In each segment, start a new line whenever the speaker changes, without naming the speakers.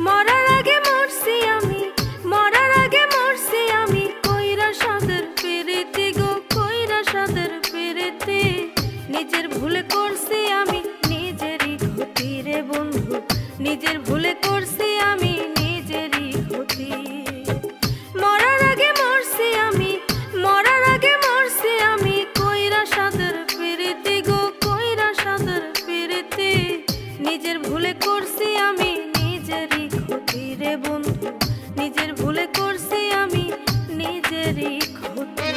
মরার আগে মরছি আমি, মরার আগে মরছি আমি, কইরা সাদের পেরেতে গো, কইরা সাদের পেরেতে। নিজের ভুলে করছি আমি নিজেরই ক্ষতি রে বন্ধু, নিজের ভুলে করছি আমি নিজেরই ক্ষতি। মরার আগে মরছি আমি, মরার আগে মরছি আমি, কইরা সাদের পেরেতে গো, কইরা সাদের পেরেতে। নিজের ভুলে করছি আমি নিজেরই ক্ষতি রে বন্ধু, নিজের ভুলে করছি আমি নিজেরই ক্ষতি।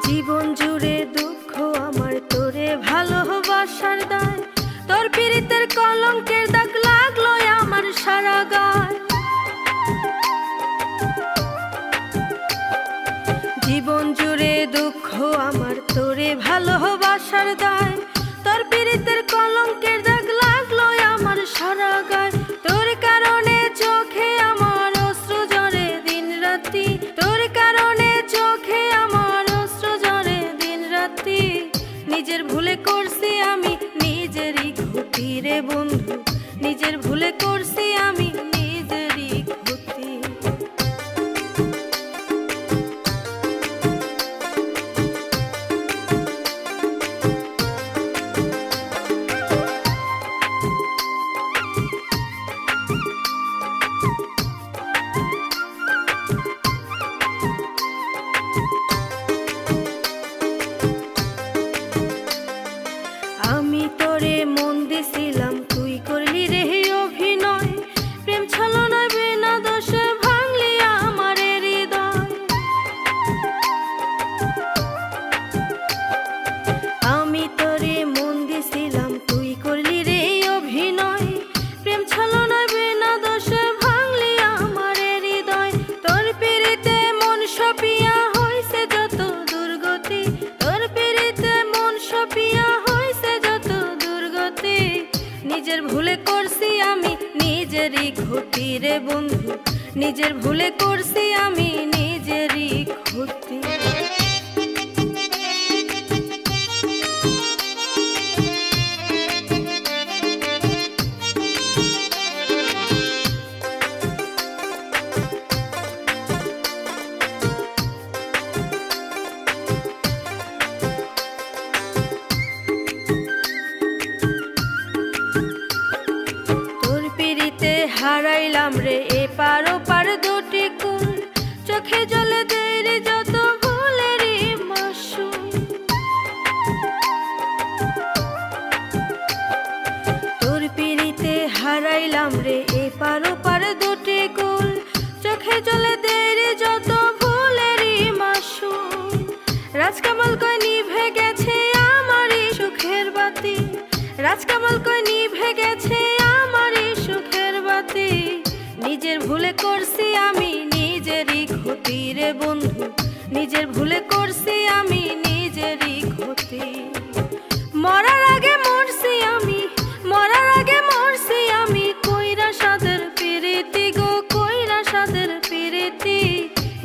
জীবন জুড়ে দুঃখ আমার, তোরে ভালোবাসার দায়, তোর পীড়িতের কলঙ্কের দাগ লাগলো আমার সারা গায়। জীবন জুড়ে দুঃখ আমার, তোরে ভালোবাসার দায়, তোর পীড়িতের কলঙ্কের দাগ লাগলো আমার সারা গায়। তোর কারণে চোখে আমার অশ্রু ঝরে দিন রাতি, তোর কারণে চোখে আমার অশ্রু ঝরে দিন রাতি। নিজের ভুলে করছি আমি নিজেরই ক্ষতি রে বন্ধু, নিজের ভুলে করছি আমি নিজেরই ক্ষতি। আমি তোরে মন দিছিলাম, তুই করলি রে অভিনয়, প্রেম ছলনায় বিনা দোষে ভাঙলি আমার হৃদয়। আমি তোরে মন দিছিলাম, তুই করলি রে অভিনয়, প্রেম ছলনায় বিনা দোষে ভাঙলি আমার হৃদয়। তোর পীড়িতে মন সপিয়া হইছে যত দুর্গতি, তোর পীড়িতে মন সপিয়া হইছে যত দুর্গতি। নিজের ভুলে করছি আমি নিজেরই ক্ষতি রে বন্ধু, নিজের ভুলে করছি আমি নিজেরই ক্ষতি। তোর পীড়িতে হারাইলাম রে এপার ওপার দুটি কুল, চোখে জলে দেরি যত ভুলেরই মাসুল। তোর পীড়িতে হারাইলাম রে এপার ওপার দুটি কুল, চোখে জলে দেরি যত ভুলেরই মাসুল। রাজকামাল কয় নিভে গেছে আমারই সুখের বাতি, রাজকামাল কয় নিভে গেছে আমারই সুখের বাতি। নিজের ভুলে করছি আমি নিজেরই ক্ষতি রে বন্ধু, নিজের ভুলে করছি আমি নিজেরই ক্ষতি। মরার আগে মরছি আমি, মরার আগে মরছি আমি, কইরা সাদের পেরেতে গো, কইরা সাদের পেরেতে।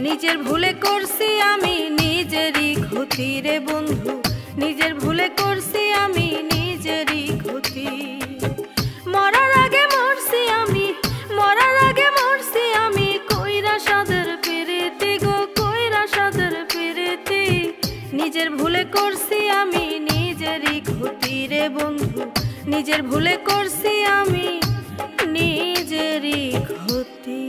নিজের ভুলে করছি আমি নিজেরই ক্ষতি রে বন্ধু, নিজের ভুলে করছি আমি নিজেরই ক্ষতি। মরার আগে মরছি আমি, মরার আগে মরছি আমি, কইরা সাদের পেরেতে গো, কইরা সাদের পেরেতে। নিজের ভুলে করছি আমি নিজেরই ক্ষতি রে বন্ধু, নিজের ভুলে করছি আমি নিজেরই ক্ষতি।